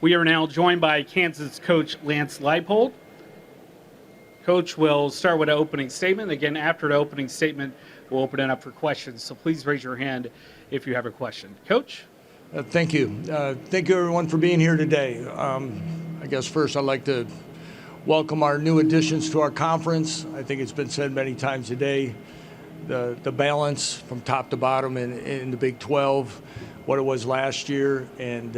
We are now joined by Kansas coach Lance Leipold. Coach will start with an opening statement. Again, after the opening statement, we'll open it up for questions. So please raise your hand if you have a question. Coach? Thank you. Thank you, everyone, for being here today. I guess first I'd like to welcome our new additions to our conference. I think it's been said many times today, the balance from top to bottom in the Big 12, what it was last year, and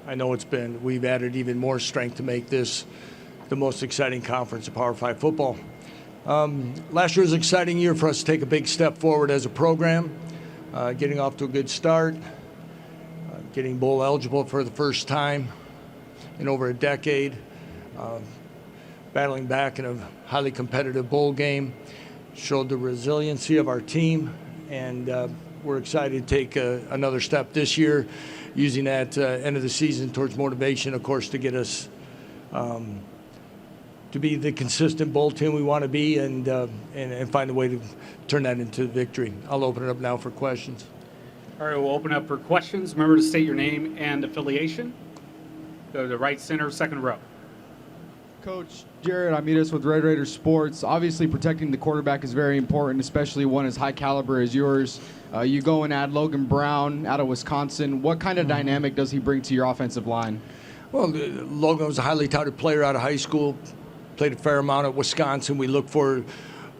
I know we've added even more strength to make this the most exciting conference of Power 5 football. Last year was an exciting year for us to take a big step forward as a program, getting off to a good start, getting bowl eligible for the first time in over a decade, battling back in a highly competitive bowl game, showed the resiliency of our team, and we're excited to take another step this year, using that end of the season towards motivation, of course, to get us to be the consistent bowl team we want to be and find a way to turn that into victory. I'll open it up now for questions. All right, we'll open up for questions. Remember to state your name and affiliation. Go to the right center, second row. Coach Jared Amidas with Red Raider Sports. Obviously, protecting the quarterback is very important, especially one as high caliber as yours. You go and add Logan Brown out of Wisconsin. What kind of dynamic does he bring to your offensive line? Well, Logan was a highly touted player out of high school, played a fair amount at Wisconsin. We look for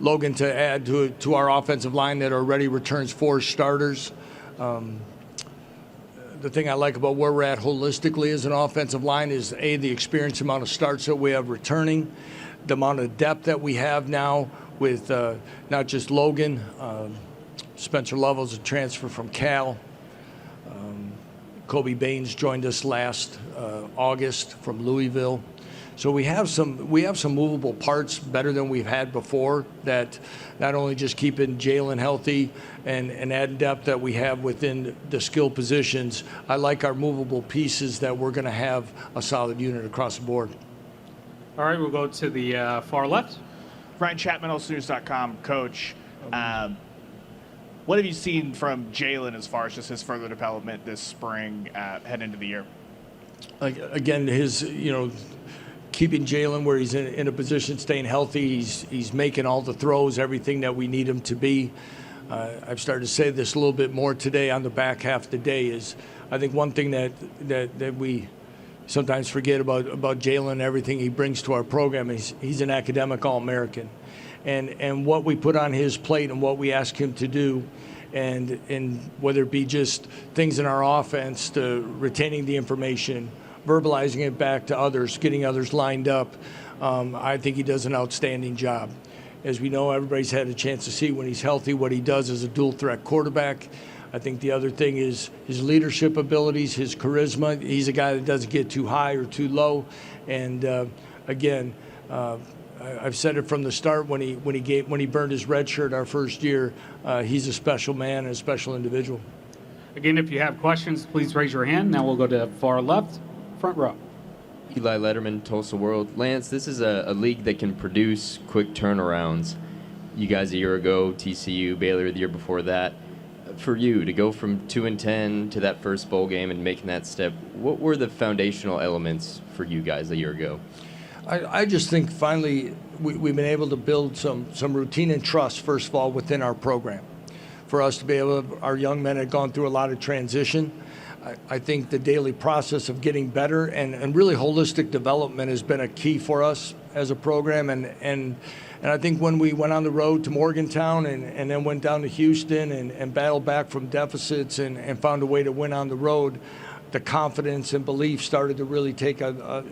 Logan to add to our offensive line that already returns 4 starters. The thing I like about where we're at holistically as an offensive line is, A, the experience amount of starts that we have returning, the amount of depth that we have now with not just Logan, Spencer Lovell's a transfer from Cal. Kobe Baines joined us last August from Louisville. So we have some movable parts better than we've had before, that not only just keeping Jalon healthy and adding depth that we have within the skill positions. I like our movable pieces that we're going to have a solid unit across the board. All right, we'll go to the far left. Ryan Chapman, AllStudents.com. Coach, what have you seen from Jalon as far as just his further development this spring heading into the year? Again, keeping Jalon where he's in a position, staying healthy, he's making all the throws, everything that we need him to be. I've started to say this a little bit more today on the back half of the day is, I think one thing that we sometimes forget about Jalon and everything he brings to our program is he's an academic All-American. And what we put on his plate and what we ask him to do, and whether it be just things in our offense, to retaining the information, verbalizing it back to others, getting others lined up, I think he does an outstanding job. As we know, everybody's had a chance to see when he's healthy what he does as a dual-threat quarterback. I think the other thing is his leadership abilities, his charisma. He's a guy that doesn't get too high or too low. And again, I've said it from the start when he burned his red shirt our first year. He's a special man and a special individual. Again, if you have questions, please raise your hand. Now we'll go to far left, front row. Eli Letterman, Tulsa World. Lance, this is a league that can produce quick turnarounds. You guys a year ago, TCU, Baylor the year before that. For you to go from 2-10 to that first bowl game and making that step, what were the foundational elements for you guys a year ago? I just think finally we've been able to build some routine and trust, first of all, within our program. For us to be able to, our young men had gone through a lot of transition. I think the daily process of getting better and really holistic development has been a key for us as a program. And I think when we went on the road to Morgantown and then went down to Houston and battled back from deficits and found a way to win on the road, the confidence and belief started to really take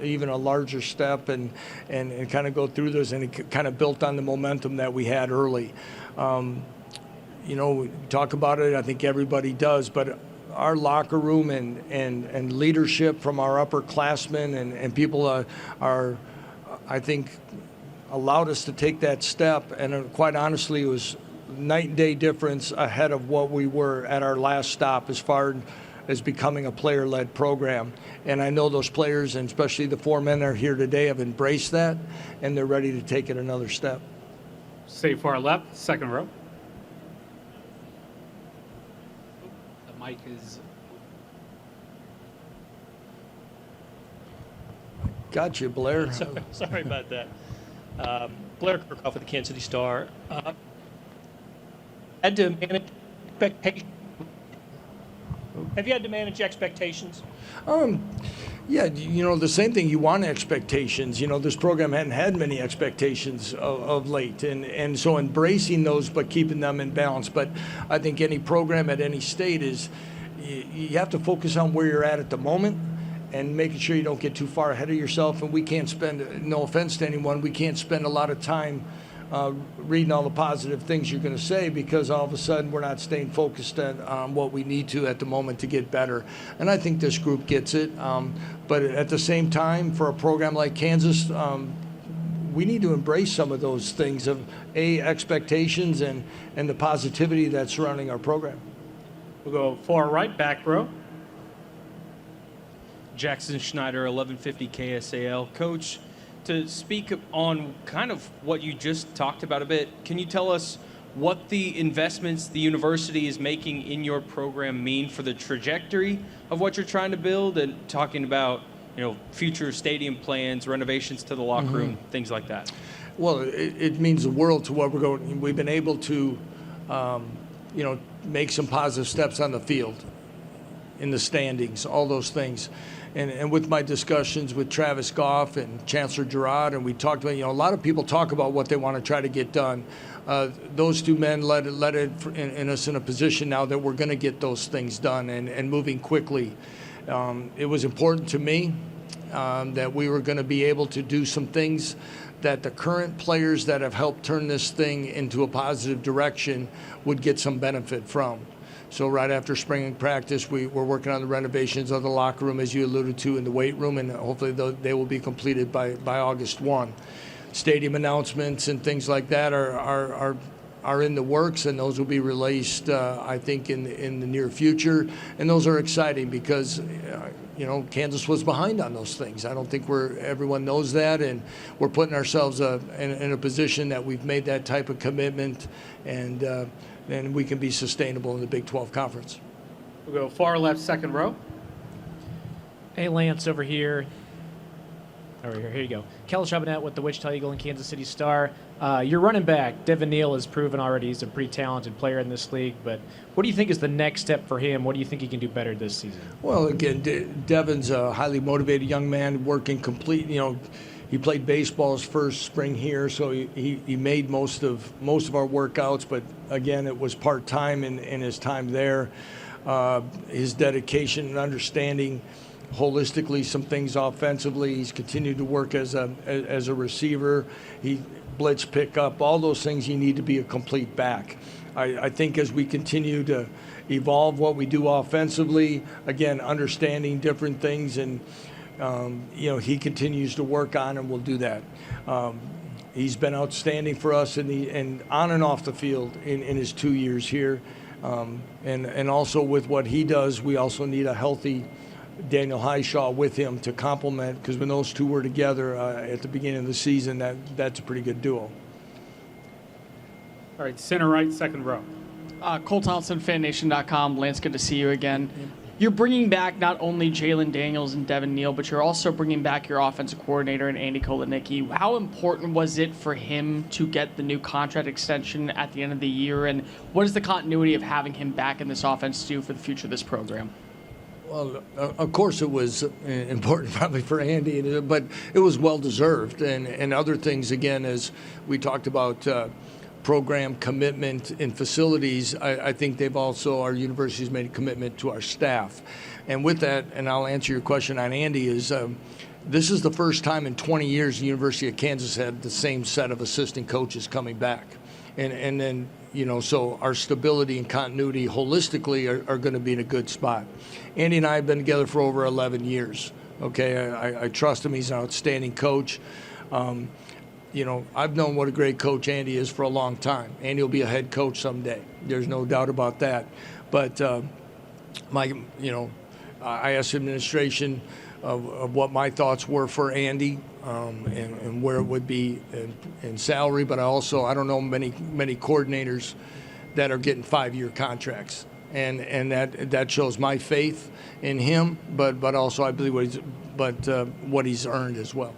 even a larger step and kind of go through those, and it kind of built on the momentum that we had early. We talk about it, I think everybody does, but our locker room and leadership from our upperclassmen and people are, I think, allowed us to take that step. And quite honestly, it was night and day difference ahead of what we were at our last stop as far as becoming a player-led program. And I know those players, and especially the 4 men that are here today, have embraced that, and they're ready to take it another step. Stay far left, second row. The mic is Got you, Blair. Sorry about that. Blair Kirkhoff with the Kansas City Star. Had to manage expectations. Have you had to manage expectations? Yeah, the same thing. You want expectations. This program hadn't had many expectations of late, and so embracing those, but keeping them in balance. But I think any program at any state is you have to focus on where you're at the moment, and making sure you don't get too far ahead of yourself. And we can't spend, no offense to anyone, we can't spend a lot of time reading all the positive things you're going to say, because all of a sudden we're not staying focused on what we need to at the moment to get better. And I think this group gets it. But at the same time, for a program like Kansas, we need to embrace some of those things of expectations and the positivity that's surrounding our program. We'll go far right, back row. Jackson Schneider, 1150 KSAL. Coach, to speak on kind of what you just talked about a bit, can you tell us what the investments the university is making in your program mean for the trajectory of what you're trying to build, and talking about, future stadium plans, renovations to the locker room, things like that? Well, it means the world to what we're going. We've been able to, make some positive steps on the field, in the standings, all those things. And with my discussions with Travis Goff and Chancellor Girard, and we talked about, a lot of people talk about what they want to try to get done. Those two men led it in us in a position now that we're going to get those things done and moving quickly. It was important to me that we were going to be able to do some things that the current players that have helped turn this thing into a positive direction would get some benefit from. So right after spring practice, we're working on the renovations of the locker room, as you alluded to, in the weight room, and hopefully they will be completed by August 1. Stadium announcements and things like that are in the works, and those will be released, I think, in the near future. And those are exciting because, Kansas was behind on those things. I don't think everyone knows that, and we're putting ourselves in a position that we've made that type of commitment, and we can be sustainable in the Big 12 Conference. We'll go far left, second row. Hey, Lance, over here. Here you go. Kel Chabanette with the Wichita Eagle and Kansas City Star. Your running back, Devin Neal, has proven already he's a pretty talented player in this league, but what do you think is the next step for him? What do you think he can do better this season? Well, again, Devin's a highly motivated young man, working complete, he played baseball his first spring here, so he made most of our workouts, but again, it was part-time in his time there. His dedication and understanding holistically some things offensively. He's continued to work as a receiver. He blitz pickup, all those things you need to be a complete back. I think as we continue to evolve what we do offensively, again, understanding different things, and he continues to work on, and we'll do that. He's been outstanding for us and on and off the field in his 2 years here. And also with what he does, we also need a healthy Daniel Highshaw with him to complement, because when those two were together at the beginning of the season, that's a pretty good duo. All right, center right, second row. Cole Thompson, FanNation.com. Lance, good to see you again. You're bringing back not only Jalen Daniels and Devin Neal, but you're also bringing back your offensive coordinator and Andy Kolenicki. How important was it for him to get the new contract extension at the end of the year, and what is the continuity of having him back in this offense do for the future of this program? Well, of course it was important probably for Andy, but it was well-deserved. And other things, again, as we talked about program commitment in facilities, I think our university's made a commitment to our staff. And with that, and I'll answer your question on Andy, is this is the first time in 20 years the University of Kansas had the same set of assistant coaches coming back. And then, so our stability and continuity holistically are going to be in a good spot. Andy and I have been together for over 11 years. Okay, I trust him. He's an outstanding coach. I've known what a great coach Andy is for a long time. Andy will be a head coach someday. There's no doubt about that. But I asked administration of what my thoughts were for Andy and where it would be in salary. But I don't know many coordinators that are getting 5-year contracts. And that shows my faith in him, but also I believe but what he's earned as well.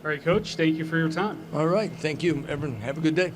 All right, Coach, thank you for your time. All right. Thank you, everyone. Have a good day.